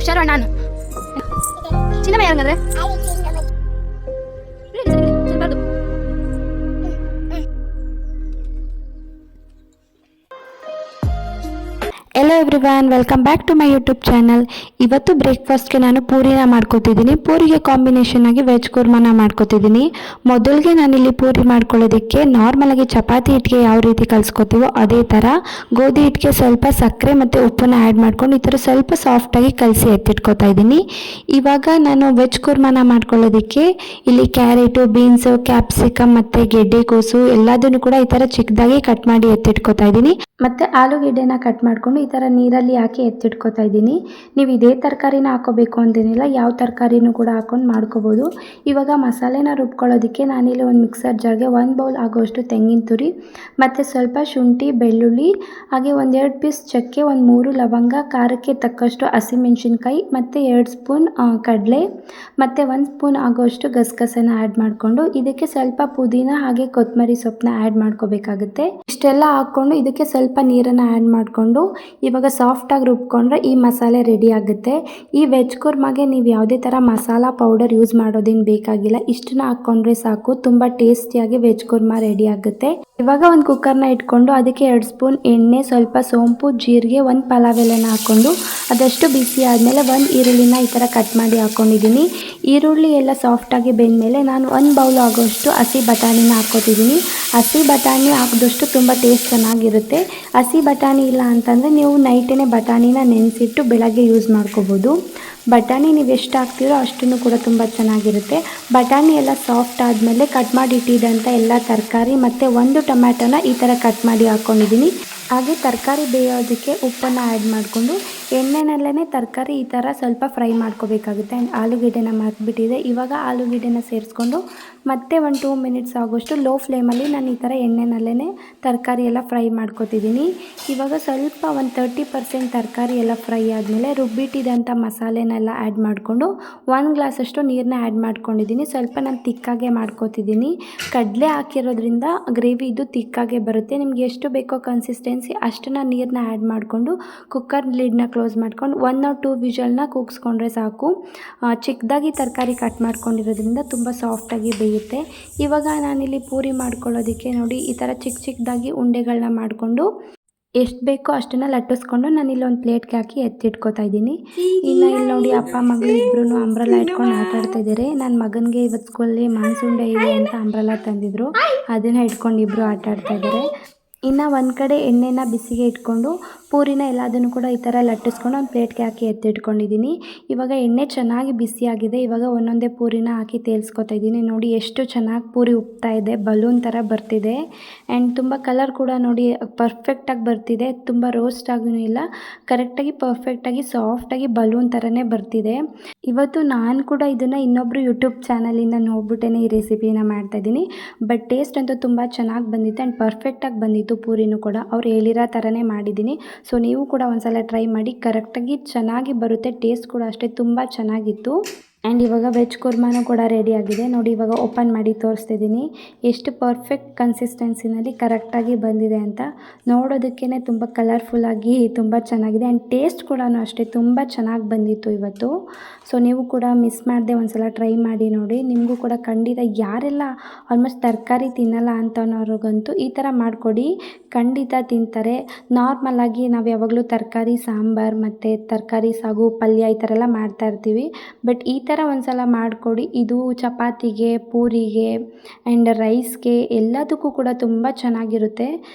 ಹುಷಾರು ನಾನು ಚಿನ್ನಮ್ಮ ಯಾರಂಗಂದ್ರೆ hello everyone, welcome back to my YouTube channel. ಇವತ್ತು ಬ್ರೇಕ್ಫಾಸ್ಟ್ಗೆ ನಾನು ಪೂರಿನ ಮಾಡ್ಕೋತಿದ್ದೀನಿ. ಪೂರಿಗೆ ಕಾಂಬಿನೇಷನ್ ಆಗಿ ವೆಜ್ ಕುರ್ಮಾನ ಮಾಡ್ಕೋತಿದ್ದೀನಿ. ಮೊದಲಿಗೆ ನಾನಿಲ್ಲಿ ಪೂರಿ ಮಾಡ್ಕೊಳ್ಳೋದಕ್ಕೆ ನಾರ್ಮಲಾಗಿ ಚಪಾತಿ ಹಿಟ್ಟಿಗೆ ಯಾವ ರೀತಿ ಕಲಿಸ್ಕೋತೀವೋ ಅದೇ ಥರ ಗೋಧಿ ಹಿಟ್ಟಿಗೆ ಸ್ವಲ್ಪ ಸಕ್ಕರೆ ಮತ್ತು ಉಪ್ಪನ್ನು ಆ್ಯಡ್ ಮಾಡ್ಕೊಂಡು ಈ ಥರ ಸ್ವಲ್ಪ ಸಾಫ್ಟಾಗಿ ಕಲಸಿ ಎತ್ತಿಟ್ಕೋತಾ ಇದ್ದೀನಿ. ಇವಾಗ ನಾನು ವೆಜ್ ಕುರ್ಮಾನ ಮಾಡ್ಕೊಳ್ಳೋದಕ್ಕೆ ಇಲ್ಲಿ ಕ್ಯಾರೆಟು, ಬೀನ್ಸು, ಕ್ಯಾಪ್ಸಿಕಮ್ ಮತ್ತು ಗೆಡ್ಡೆಕೋಸು ಎಲ್ಲದನ್ನು ಕೂಡ ಈ ಥರ ಚಿಕ್ಕದಾಗಿ ಕಟ್ ಮಾಡಿ ಎತ್ತಿಟ್ಕೋತಾ ಇದ್ದೀನಿ. ಮತ್ತು ಆಲೂಗೆಡ್ಡೆನ ಕಟ್ ಮಾಡಿಕೊಂಡು ಈ ಥರ ನೀರಲ್ಲಿ ಹಾಕಿ ಎತ್ತಿಟ್ಕೋತಾ ಇದ್ದೀನಿ. ನೀವು ಇದೇ ತರಕಾರಿನ ಹಾಕೋಬೇಕು ಅಂತೇನಿಲ್ಲ, ಯಾವ ತರಕಾರಿನೂ ಕೂಡ ಹಾಕೊಂಡು ಮಾಡ್ಕೋಬೋದು. ಇವಾಗ ಮಸಾಲೆನ ರುಬ್ಕೊಳ್ಳೋದಕ್ಕೆ ನಾನಿಲ್ಲಿ ಒಂದು ಮಿಕ್ಸರ್ ಜಾರ್ಗೆ 1 ಬೌಲ್ ಆಗೋಷ್ಟು ತೆಂಗಿನ ತುರಿ ಮತ್ತು ಸ್ವಲ್ಪ ಶುಂಠಿ, ಬೆಳ್ಳುಳ್ಳಿ, ಹಾಗೆ 1-2 ಪೀಸ್ ಚಕ್ಕೆ, 1-3 ಲವಂಗ, ಖಾರಕ್ಕೆ ತಕ್ಕಷ್ಟು ಹಸಿಮೆಣಸಿನ್ಕಾಯಿ ಮತ್ತು 2 ಸ್ಪೂನ್ ಕಡಲೆ ಮತ್ತು 1 ಸ್ಪೂನ್ ಆಗೋಷ್ಟು ಗಸಗಸೆನ ಆ್ಯಡ್ ಮಾಡಿಕೊಂಡು ಇದಕ್ಕೆ ಸ್ವಲ್ಪ ಪುದೀನ ಹಾಗೆ ಕೊತ್ತಂಬರಿ ಸೊಪ್ಪನ್ನ ಆ್ಯಡ್ ಮಾಡ್ಕೋಬೇಕಾಗುತ್ತೆ. ಇಷ್ಟೆಲ್ಲ ಹಾಕ್ಕೊಂಡು ಇದಕ್ಕೆ ಸ್ವಲ್ಪ ನೀರನ್ನು ಆ್ಯಡ್ ಮಾಡಿಕೊಂಡು ಇವಾಗ ಸಾಫ್ಟಾಗಿ ರುಬ್ಕೊಂಡ್ರೆ ಈ ಮಸಾಲೆ ರೆಡಿ ಆಗುತ್ತೆ. ಈ ವೆಜ್ ಕುರ್ಮಾಗೆ ನೀವು ಯಾವುದೇ ಥರ ಮಸಾಲ ಪೌಡರ್ ಯೂಸ್ ಮಾಡೋದೇನು ಬೇಕಾಗಿಲ್ಲ. ಇಷ್ಟನ್ನ ಹಾಕ್ಕೊಂಡ್ರೆ ಸಾಕು, ತುಂಬ ಟೇಸ್ಟಿಯಾಗಿ ವೆಜ್ ಕುರ್ಮಾ ರೆಡಿ ಆಗುತ್ತೆ. ಇವಾಗ ಒಂದು ಕುಕ್ಕರ್ನ ಇಟ್ಕೊಂಡು ಅದಕ್ಕೆ 2 ಸ್ಪೂನ್ ಎಣ್ಣೆ, ಸ್ವಲ್ಪ ಸೋಂಪು, ಜೀರಿಗೆ, 1 ಪಲಾವ್ ಎಲೆನ ಹಾಕ್ಕೊಂಡು ಅದಷ್ಟು ಬಿಸಿ ಆದಮೇಲೆ 1 ಈರುಳ್ಳಿನ ಈ ಥರ ಕಟ್ ಮಾಡಿ ಹಾಕ್ಕೊಂಡಿದ್ದೀನಿ. ಈರುಳ್ಳಿ ಎಲ್ಲ ಸಾಫ್ಟಾಗಿ ಬೆಂದಮೇಲೆ ನಾನು 1 ಬೌಲ್ ಆಗೋಷ್ಟು ಹಸಿ ಬಟಾಣಿನ ಹಾಕ್ಕೋತಿದ್ದೀನಿ. ಹಸಿ ಬಟಾಣಿ ಹಾಕಿದಷ್ಟು ತುಂಬ ಟೇಸ್ಟ್ ಚೆನ್ನಾಗಿರುತ್ತೆ. ಹಸಿ ಬಟಾಣಿ ಇಲ್ಲ ಅಂತಂದರೆ ನೀವು ನೈಟೇ ಬಟಾಣಿನ ನೆನೆಸಿಟ್ಟು ಬೆಳಗ್ಗೆ ಯೂಸ್ ಮಾಡ್ಕೋಬೋದು. ಬಟಾಣಿ ನೀವು ಎಷ್ಟು ಹಾಕ್ತೀರೋ ಅಷ್ಟೂ ಕೂಡ ತುಂಬ ಚೆನ್ನಾಗಿರುತ್ತೆ. ಬಟಾಣಿ ಎಲ್ಲ ಸಾಫ್ಟ್ ಆದಮೇಲೆ ಕಟ್ ಮಾಡಿ ಇಟ್ಟಿದ್ದಂಥ ಎಲ್ಲ ತರಕಾರಿ ಮತ್ತು 1 ಟೊಮ್ಯಾಟೋನ ಈ ಥರ ಕಟ್ ಮಾಡಿ ಹಾಕ್ಕೊಂಡಿದ್ದೀನಿ. ಹಾಗೆ ತರಕಾರಿ ಬೇಯೋದಕ್ಕೆ ಉಪ್ಪನ್ನು ಆ್ಯಡ್ ಮಾಡಿಕೊಂಡು ಎಣ್ಣೆನಲ್ಲೇ ತರಕಾರಿ ಈ ಥರ ಸ್ವಲ್ಪ ಫ್ರೈ ಮಾಡ್ಕೋಬೇಕಾಗುತ್ತೆ. ಆ್ಯಂಡ್ ಆಲೂಗೆಡ್ಡೆನ ಮಾಡಿಬಿಟ್ಟಿದೆ. ಇವಾಗ ಆಲೂಗೆಡ್ಡೆನ ಸೇರಿಸ್ಕೊಂಡು ಮತ್ತೆ 1-2 ಮಿನಿಟ್ಸ್ ಆಗೋಷ್ಟು ಲೋ ಫ್ಲೇಮಲ್ಲಿ ನಾನು ಈ ಥರ ಎಣ್ಣೆನಲ್ಲೇ ತರಕಾರಿ ಎಲ್ಲ ಫ್ರೈ ಮಾಡ್ಕೊತಿದ್ದೀನಿ. ಇವಾಗ ಸ್ವಲ್ಪ ಒಂದು 30% ತರಕಾರಿ ಎಲ್ಲ ಫ್ರೈ ಆದಮೇಲೆ ರುಬ್ಬಿಟ್ಟಿದ್ದಂಥ ಮಸಾಲೆನೆಲ್ಲ ಆ್ಯಡ್ ಮಾಡಿಕೊಂಡು 1 ಗ್ಲಾಸಷ್ಟು ನೀರನ್ನ ಆ್ಯಡ್ ಮಾಡ್ಕೊಂಡಿದ್ದೀನಿ. ಸ್ವಲ್ಪ ನಾನು ತಿಕ್ಕಾಗೆ ಮಾಡ್ಕೊತಿದ್ದೀನಿ. ಕಡಲೆ ಹಾಕಿರೋದ್ರಿಂದ ಗ್ರೇವಿ ಇದು ತಿಕ್ಕಾಗೆ ಬರುತ್ತೆ. ನಿಮ್ಗೆ ಎಷ್ಟು ಬೇಕೋ ಕನ್ಸಿಸ್ಟೆನ್ಸಿ ಅಷ್ಟನ್ನು ನೀರನ್ನ ಆ್ಯಡ್ ಮಾಡಿಕೊಂಡು ಕುಕ್ಕರ್ ಲಿಡ್ನ ಕ್ಲೋಸ್ ಮಾಡ್ಕೊಂಡು 1 or 2 ವಿಷಲ್ನ ಕೂಗಿಸ್ಕೊಂಡ್ರೆ ಸಾಕು. ಚಿಕ್ಕದಾಗಿ ತರಕಾರಿ ಕಟ್ ಮಾಡ್ಕೊಂಡಿರೋದ್ರಿಂದ ತುಂಬ ಸಾಫ್ಟಾಗಿ ಬೇಯುತ್ತೆ. ಇವಾಗ ನಾನಿಲ್ಲಿ ಪೂರಿ ಮಾಡ್ಕೊಳ್ಳೋದಕ್ಕೆ ನೋಡಿ ಈ ಥರ ಚಿಕ್ಕದಾಗಿ ಉಂಡೆಗಳನ್ನ ಮಾಡಿಕೊಂಡು ಎಷ್ಟು ಬೇಕೋ ಅಷ್ಟನ್ನು ಲಟ್ಟಿಸ್ಕೊಂಡು ನಾನಿಲ್ಲಿ ಒಂದು ಪ್ಲೇಟ್ಗೆ ಹಾಕಿ ಎತ್ತಿಟ್ಕೋತಾ ಇದ್ದೀನಿ. ಇನ್ನು ಇಲ್ಲಿ ನೋಡಿ ಅಪ್ಪ ಮಗಳು ಇಬ್ಬರೂ ಅಂಬ್ರೆಲಾ ಇಟ್ಕೊಂಡು ಆಟ ಆಡ್ತಾ ಇದ್ದಾರೆ. ನನ್ನ ಮಗನಿಗೆ ಇವತ್ತು ಸ್ಕೂಲಲ್ಲಿ ಮಾನ್ಸೂನ್ ಡೇ ಇದೆ ಅಂತ ಅಂಬ್ರೆಲಾ ತಂದಿದ್ರು, ಅದನ್ನು ಇಟ್ಕೊಂಡು ಇಬ್ಬರು ಆಟ ಆಡ್ತಾ ಇದ್ದಾರೆ. ಇನ್ನು ಒಂದು ಕಡೆ ಎಣ್ಣೆನ ಬಿಸಿಗೆ ಇಟ್ಕೊಂಡು ಪೂರಿನ ಎಲ್ಲದನ್ನು ಕೂಡ ಈ ಥರ ಲಟ್ಟಿಸ್ಕೊಂಡು ಒಂದು ಪ್ಲೇಟ್ಗೆ ಹಾಕಿ ಎತ್ತಿಟ್ಕೊಂಡಿದ್ದೀನಿ. ಇವಾಗ ಎಣ್ಣೆ ಚೆನ್ನಾಗಿ ಬಿಸಿಯಾಗಿದೆ. ಇವಾಗ ಒಂದೊಂದೇ ಪೂರಿನ ಹಾಕಿ ತೇಲ್ಸ್ಕೊತಾ ಇದ್ದೀನಿ. ನೋಡಿ ಎಷ್ಟು ಚೆನ್ನಾಗಿ ಪೂರಿ ಉಪ್ತಾ ಇದೆ, ಬಲೂನ್ ಥರ ಬರ್ತಿದೆ. ಆ್ಯಂಡ್ ತುಂಬ ಕಲರ್ ಕೂಡ ನೋಡಿ ಪರ್ಫೆಕ್ಟಾಗಿ ಬರ್ತಿದೆ. ತುಂಬ ರೋಸ್ಟ್ ಆಗೂ ಇಲ್ಲ, ಕರೆಕ್ಟಾಗಿ ಪರ್ಫೆಕ್ಟಾಗಿ ಸಾಫ್ಟಾಗಿ ಬಲೂನ್ ಥರನೇ ಬರ್ತಿದೆ. ಇವತ್ತು ನಾನು ಕೂಡ ಇದನ್ನು ಇನ್ನೊಬ್ಬರು ಯೂಟ್ಯೂಬ್ ಚಾನಲಿಂದ ನೋಡ್ಬಿಟ್ಟೇ ಈ ರೆಸಿಪಿನ ಮಾಡ್ತಾಯಿದ್ದೀನಿ. ಬಟ್ ಟೇಸ್ಟ್ ಅಂತೂ ತುಂಬ ಚೆನ್ನಾಗಿ ಬಂದಿತ್ತು ಆ್ಯಂಡ್ ಪರ್ಫೆಕ್ಟಾಗಿ ಬಂದಿತ್ತು. ಪೂರಿನೂ ಕೂಡ ಅವ್ರು ಹೇಳಿರೋ ಥರನೇ ಮಾಡಿದ್ದೀನಿ. ಸೊ ನೀವು ಕೂಡ ಒಂದ್ಸಲ ಟ್ರೈ ಮಾಡಿ, ಕರೆಕ್ಟಾಗಿ ಚೆನ್ನಾಗಿ ಬರುತ್ತೆ. ಟೇಸ್ಟ್ ಕೂಡ ಅಷ್ಟೇ ತುಂಬ ಚೆನ್ನಾಗಿತ್ತು. ಆ್ಯಂಡ್ ಇವಾಗ ವೆಜ್ ಕುರ್ಮಾನೂ ಕೂಡ ರೆಡಿ ಆಗಿದೆ ನೋಡಿ. ಇವಾಗ ಓಪನ್ ಮಾಡಿ ತೋರಿಸ್ತಿದ್ದೀನಿ ಎಷ್ಟು ಪರ್ಫೆಕ್ಟ್ ಕನ್ಸಿಸ್ಟೆನ್ಸಿನಲ್ಲಿ ಕರೆಕ್ಟಾಗಿ ಬಂದಿದೆ ಅಂತ. ನೋಡೋದಕ್ಕೇ ತುಂಬ ಕಲರ್ಫುಲ್ಲಾಗಿ ತುಂಬ ಚೆನ್ನಾಗಿದೆ ಆ್ಯಂಡ್ ಟೇಸ್ಟ್ ಕೂಡ ಅಷ್ಟೇ ತುಂಬ ಚೆನ್ನಾಗಿ ಬಂದಿತ್ತು ಇವತ್ತು. ಸೊ ನೀವು ಕೂಡ ಮಿಸ್ ಮಾಡದೆ ಒಂದ್ಸಲ ಟ್ರೈ ಮಾಡಿ ನೋಡಿ. ನಿಮಗೂ ಕೂಡ ಖಂಡಿತ ಯಾರೆಲ್ಲ ಆಲ್ಮೋಸ್ಟ್ ತರಕಾರಿ ತಿನ್ನಲ್ಲ ಅಂತನೋರಿಗಂತೂ ಈ ಥರ ಮಾಡಿಕೊಡಿ, ಖಂಡಿತ ತಿಂತಾರೆ. ನಾರ್ಮಲಾಗಿ ನಾವು ಯಾವಾಗಲೂ ತರಕಾರಿ ಸಾಂಬಾರು ಮತ್ತು ತರಕಾರಿ ಸಾಗು, ಪಲ್ಯ ಈ ಥರ ಎಲ್ಲ ಮಾಡ್ತಾಯಿರ್ತೀವಿ. ಬಟ್ ಈ ಥರ ಒಂದ್ಸಲ ಮಾಡಿಕೊಡಿ. ಇದು ಚಪಾತಿಗೆ, ಪೂರಿಗೆ ಆ್ಯಂಡ್ ರೈಸ್ಗೆ ಎಲ್ಲದಕ್ಕೂ ಕೂಡ ತುಂಬ ಚೆನ್ನಾಗಿರುತ್ತೆ.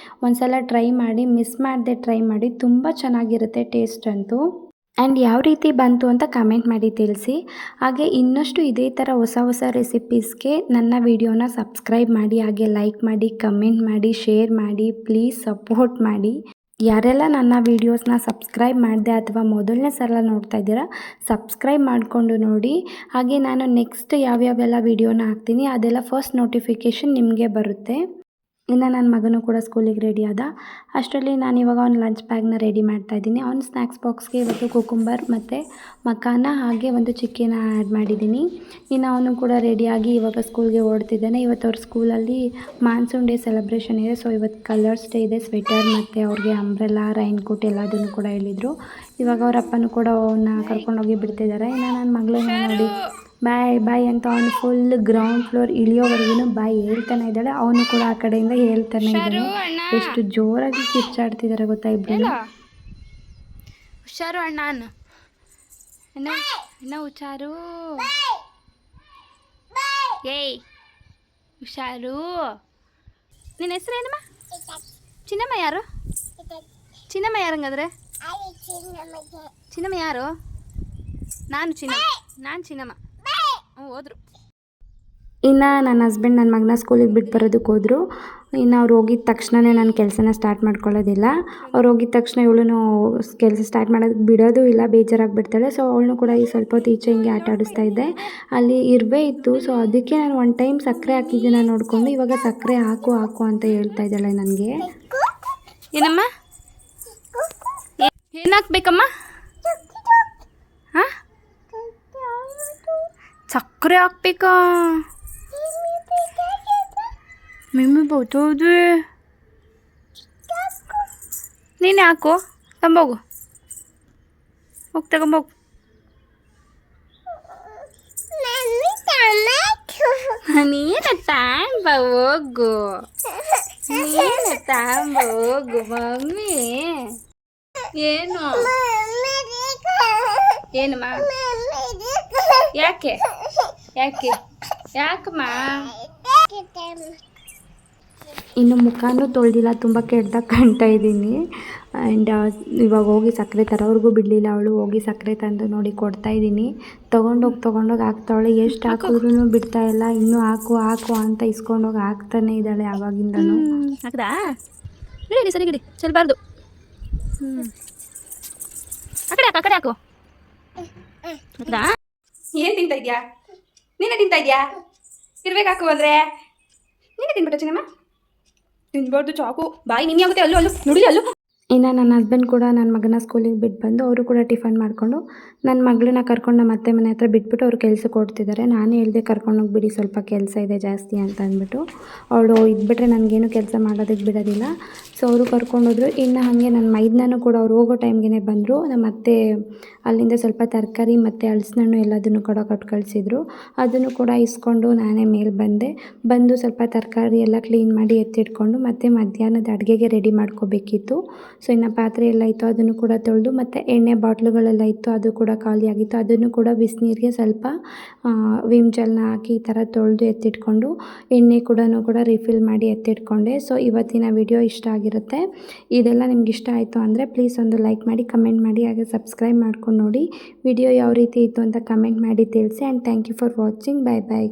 ಒಂದ್ಸಲ ಟ್ರೈ ಮಾಡಿ, ಮಿಸ್ ಮಾಡದೆ ಟ್ರೈ ಮಾಡಿ, ತುಂಬ ಚೆನ್ನಾಗಿರುತ್ತೆ ಟೇಸ್ಟ್ ಅಂತೂ. ಆ್ಯಂಡ್ ಯಾವ ರೀತಿ ಬಂತು ಅಂತ ಕಮೆಂಟ್ ಮಾಡಿ ತಿಳಿಸಿ. ಹಾಗೆ ಇನ್ನಷ್ಟು ಇದೇ ಥರ ಹೊಸ ರೆಸಿಪೀಸ್ಗೆ ನನ್ನ ವಿಡಿಯೋನ ಸಬ್ಸ್ಕ್ರೈಬ್ ಮಾಡಿ, ಹಾಗೆ ಲೈಕ್ ಮಾಡಿ, ಕಮೆಂಟ್ ಮಾಡಿ, ಶೇರ್ ಮಾಡಿ, ಪ್ಲೀಸ್ ಸಪೋರ್ಟ್ ಮಾಡಿ. ಯಾರೆಲ್ಲ ನನ್ನ ವೀಡಿಯೋಸ್ನ ಸಬ್ಸ್ಕ್ರೈಬ್ ಮಾಡಿದೆ ಅಥವಾ ಮೊದಲನೇ ಸಲ ನೋಡ್ತಾ ಇದ್ದೀರಾ ಸಬ್ಸ್ಕ್ರೈಬ್ ಮಾಡಿಕೊಂಡು ನೋಡಿ. ಹಾಗೆ ನಾನು ನೆಕ್ಸ್ಟ್ ಯಾವ್ಯಾವೆಲ್ಲ ವೀಡಿಯೋನ ಹಾಕ್ತೀನಿ ಅದೆಲ್ಲ ಫಸ್ಟ್ ನೋಟಿಫಿಕೇಷನ್ ನಿಮಗೆ ಬರುತ್ತೆ. ಇನ್ನು ನನ್ನ ಮಗನೂ ಕೂಡ ಸ್ಕೂಲಿಗೆ ರೆಡಿ ಆದ. ಅಷ್ಟರಲ್ಲಿ ನಾನು ಇವಾಗ ಅವ್ನ ಲಂಚ್ ಬ್ಯಾಗ್ನ ರೆಡಿ ಮಾಡ್ತಾಯಿದ್ದೀನಿ. ಅವ್ನ ಸ್ನ್ಯಾಕ್ಸ್ ಬಾಕ್ಸ್ಗೆ ಇವತ್ತು ಕುಕುಂಬರ್ ಮತ್ತು ಮಖಾನ ಹಾಗೆ ಒಂದು ಚಿಕ್ಕಿನ ಆ್ಯಡ್ ಮಾಡಿದ್ದೀನಿ. ಇನ್ನು ಅವನು ಕೂಡ ರೆಡಿಯಾಗಿ ಇವಾಗ ಸ್ಕೂಲ್ಗೆ ಓಡ್ತಿದ್ದಾನೆ. ಇವತ್ತು ಅವ್ರ ಸ್ಕೂಲಲ್ಲಿ ಮಾನ್ಸೂನ್ ಡೇ ಸೆಲೆಬ್ರೇಷನ್ ಇದೆ. ಸೊ ಇವತ್ತು ಕಲರ್ಸ್ ಡೇ ಇದೆ. ಸ್ವೆಟರ್ ಮತ್ತು ಅವ್ರಿಗೆ ಅಂಬ್ರೆಲಾ, ರೈನ್ ಕೋಟ್ ಎಲ್ಲದನ್ನು ಕೂಡ ಹೇಳಿದರು. ಇವಾಗ ಅವ್ರ ಅಪ್ಪನೂ ಕೂಡ ಅವನ್ನ ಕರ್ಕೊಂಡೋಗಿ ಬಿಡ್ತಿದ್ದಾರೆ. ಇನ್ನು ನನ್ನ ಮಗಳನ್ನ ನೋಡಿ ಬಾಯ್ ಬಾಯ್ ಅಂತ ಅವನು ಫುಲ್ ಗ್ರೌಂಡ್ ಫ್ಲೋರ್ ಇಳಿಯೋವರೆಗೂ ಬಾಯ್ ಹೇಳ್ತಾನೆ ಇದ್ದಾಳೆ. ಅವನು ಕೂಡ ಆ ಕಡೆಯಿಂದ ಹೇಳ್ತಾನೆ ಇದ್ದಾನೆ. ಎಷ್ಟು ಜೋರಾಗಿ ಕಿರ್ಚಾಡ್ತಿದ್ದಾರೆ ಗೊತ್ತಾ ಇಬ್ಬರು. ಹುಷಾರು ಅಣ್ಣ ಇನ್ನ ಹುಷಾರು. ಏಯ್ ಹುಷಾರು. ನಿನ್ನ ಹೆಸರು ಏನಮ್ಮ? ಚಿನ್ನಮ್ಮ ಯಾರು? ಚಿನ್ನಮ್ಮ ಯಾರಂಗಾದ್ರೆ? ಚಿನ್ನಮ್ಮ ಯಾರು? ನಾನು ಚಿನ್ನಮ್ಮ. ಹೋದ್ರು. ಇನ್ನು ನನ್ನ ಹಸ್ಬೆಂಡ್ ನನ್ನ ಮಗನ ಸ್ಕೂಲಿಗೆ ಬಿಟ್ಟು ಬರೋದಕ್ಕೆ ಹೋದರು. ಇನ್ನು ಅವ್ರು ಹೋಗಿದ ತಕ್ಷಣವೇ ನಾನು ಕೆಲಸನ ಸ್ಟಾರ್ಟ್ ಮಾಡ್ಕೊಳ್ಳೋದಿಲ್ಲ. ಅವ್ರು ಹೋಗಿದ ತಕ್ಷಣ ಇವಳು ಕೆಲಸ ಸ್ಟಾರ್ಟ್ ಮಾಡೋದಕ್ಕೆ ಬಿಡೋದು ಇಲ್ಲ, ಬೇಜಾರಾಗಿಬಿಡ್ತಾಳೆ. ಸೊ ಅವಳನ್ನು ಕೂಡ ಈ ಸ್ವಲ್ಪ ಹೊತ್ತು ಈಚೆ ಹಿಂಗೆ ಆಟ ಆಡಿಸ್ತಾ ಇದ್ದೆ. ಅಲ್ಲಿ ಇರುವೆ ಇತ್ತು. ಸೊ ಅದಕ್ಕೆ ನಾನು ಒನ್ ಟೈಮ್ ಸಕ್ಕರೆ ಹಾಕಿದ್ದೀನ ನೋಡಿಕೊಂಡು ಇವಾಗ ಸಕ್ಕರೆ ಹಾಕು ಅಂತ ಹೇಳ್ತಾ ಇದ್ದಾಳೆ ನನಗೆ. ಏನಮ್ಮ? ಏನು ಹಾಕ್ಬೇಕಮ್ಮ? ಹಾಂ, ಸಕ್ಕರೆ ಹಾಕ್ಬೇಕಾ? ಮಿಮ್ಮಿ ಬರ್ತೋದು. ನೀನೇ ಹಾಕು, ತಂಬೋಗು. ಹೋಗಿ ತಗೊಂಬೋಗು. ನೀನು ತಾಂಬ ಹೋಗು. ನೀನು ತಾಂಬ ಹೋಗು ಮಮ್ಮಿ. ಏನು ಏನಮ್ಮ? ಯಾಕೆ ಯಾಕಮ್ಮ? ಇನ್ನು ಮುಖನೂ ತೊಳೆದಿಲ್ಲ, ತುಂಬ ಕೆಟ್ಟದಾಗ ಕಾಣ್ತಾ ಇದ್ದೀನಿ. ಆ್ಯಂಡ್ ಇವಾಗ ಹೋಗಿ ಸಕ್ಕರೆ ತರೋವರೆಗೂ ಬಿಡಲಿಲ್ಲ. ಅವಳು ಹೋಗಿ ಸಕ್ಕರೆ ತಂದು ನೋಡಿ ಕೊಡ್ತಾಯಿದ್ದೀನಿ. ತೊಗೊಂಡೋಗಿ ಹಾಕ್ತಾವಳೆ. ಎಷ್ಟು ಹಾಕಿದ್ರೂ ಬಿಡ್ತಾ ಇಲ್ಲ. ಇನ್ನೂ ಹಾಕು ಅಂತ ಇಸ್ಕೊಂಡೋಗಿ ಹಾಕ್ತಾನೆ ಇದ್ದಾಳೆ ಆವಾಗಿಂದನು. ಹಾಕ್ದಾ? ಗಿಡಿ ಸರಿ ಗಿಡಿ ಚೆಲ್ಬಾರ್ದು. ಆ ಕಡೆ ಹಾಕು. ಹಾಕ್ದಾ? ಏನು ತಿಂತಾ ಇದೆಯಾ? ನೀನೇ ತಿಂತಾ ಇದೆಯಾ? ಇರ್ಬೇಕು ಹಾಕು ಅಂದರೆ ನೀನೇ ತಿನ್ಬಿಟ್ಟ ಚಿನ್ನಮ್ಮ. ತಿನ್ಬಾರ್ದು ಚಾಕು. ಬಾಯಿ ನಿನ್ನೆ ಆಗುತ್ತೆ. ಅಲ್ಲೂ ನೋಡಿ ಅಲ್ಲೂ. ಇನ್ನು ನನ್ನ ಹಸ್ಬೆಂಡ್ ಕೂಡ ನನ್ನ ಮಗನ ಸ್ಕೂಲಿಗೆ ಬಿಟ್ಟು ಬಂದು ಅವರು ಕೂಡ ಟಿಫನ್ ಮಾಡಿಕೊಂಡು ನನ್ನ ಮಗಳನ್ನ ಕರ್ಕೊಂಡು ನಮ್ಮ ಅತ್ತೆ ಮನೆ ಹತ್ರ ಬಿಟ್ಬಿಟ್ಟು ಅವ್ರು ಕೆಲಸಕ್ಕೆ ಓಡ್ತಿದ್ದಾರೆ. ನಾನು ಹೇಳಿದೆ ಕರ್ಕೊಂಡೋಗಿ ಬಿಡಿ, ಸ್ವಲ್ಪ ಕೆಲಸ ಇದೆ ಜಾಸ್ತಿ ಅಂತ ಅಂದ್ಬಿಟ್ಟು. ಅವಳು ಇದ್ಬಿಟ್ರೆ ನನಗೇನು ಕೆಲಸ ಮಾಡೋದಕ್ಕೆ ಬಿಡೋದಿಲ್ಲ. ಸೊ ಅವರು ಕರ್ಕೊಂಡೋದ್ರು. ಇನ್ನು ಹಾಗೆ ನನ್ನ ಮೈದನೂ ಕೂಡ ಅವ್ರು ಹೋಗೋ ಟೈಮ್ಗೆ ಬಂದರು. ನಮ್ಮ ಅತ್ತೆ ಅಲ್ಲಿಂದ ಸ್ವಲ್ಪ ತರಕಾರಿ ಮತ್ತು ಹಲಸಿನಣ್ಣು ಎಲ್ಲದನ್ನು ಕೂಡ ಕೊಟ್ಟು ಕಳಿಸಿದ್ರು. ಅದನ್ನು ಕೂಡ ಇಸ್ಕೊಂಡು ನಾನೇ ಮೇಲೆ ಬಂದು ಸ್ವಲ್ಪ ತರಕಾರಿ ಎಲ್ಲ ಕ್ಲೀನ್ ಮಾಡಿ ಎತ್ತಿಟ್ಕೊಂಡು ಮತ್ತು ಮಧ್ಯಾಹ್ನದ ಅಡುಗೆಗೆ ರೆಡಿ ಮಾಡ್ಕೋಬೇಕಿತ್ತು. ಸೊ ಇನ್ನು ಪಾತ್ರೆ ಎಲ್ಲ ಇತ್ತು, ಅದನ್ನು ಕೂಡ ತೊಳೆದು ಮತ್ತು ಎಣ್ಣೆ ಬಾಟ್ಲುಗಳೆಲ್ಲ ಇತ್ತು, ಅದು ಕೂಡ ಖಾಲಿಯಾಗಿತ್ತು. ಅದನ್ನು ಕೂಡ ಬಿಸಿನೀರಿಗೆ ಸ್ವಲ್ಪ ವಿಮ್ ಜೆಲ್ನ ಹಾಕಿ ಈ ಥರ ತೊಳೆದು ಎತ್ತಿಟ್ಕೊಂಡು ಎಣ್ಣೆ ಕೂಡ ರಿಫಿಲ್ ಮಾಡಿ ಎತ್ತಿಟ್ಕೊಂಡೆ. ಸೊ ಇವತ್ತಿನ ವಿಡಿಯೋ ಇಷ್ಟ ಆಗಿರುತ್ತೆ. ಇದೆಲ್ಲ ನಿಮ್ಗೆ ಇಷ್ಟ ಆಯಿತು ಅಂದರೆ ಪ್ಲೀಸ್ ಒಂದು ಲೈಕ್ ಮಾಡಿ, ಕಮೆಂಟ್ ಮಾಡಿ, ಹಾಗೆ ಸಬ್ಸ್ಕ್ರೈಬ್ ಮಾಡ್ಕೊಂಡು ನೋಡಿ. ವಿಡಿಯೋ ಯಾವ ರೀತಿ ಇತ್ತು ಅಂತ ಕಮೆಂಟ್ ಮಾಡಿ ತಿಳಿಸಿ. And thank you for watching. Bye bye.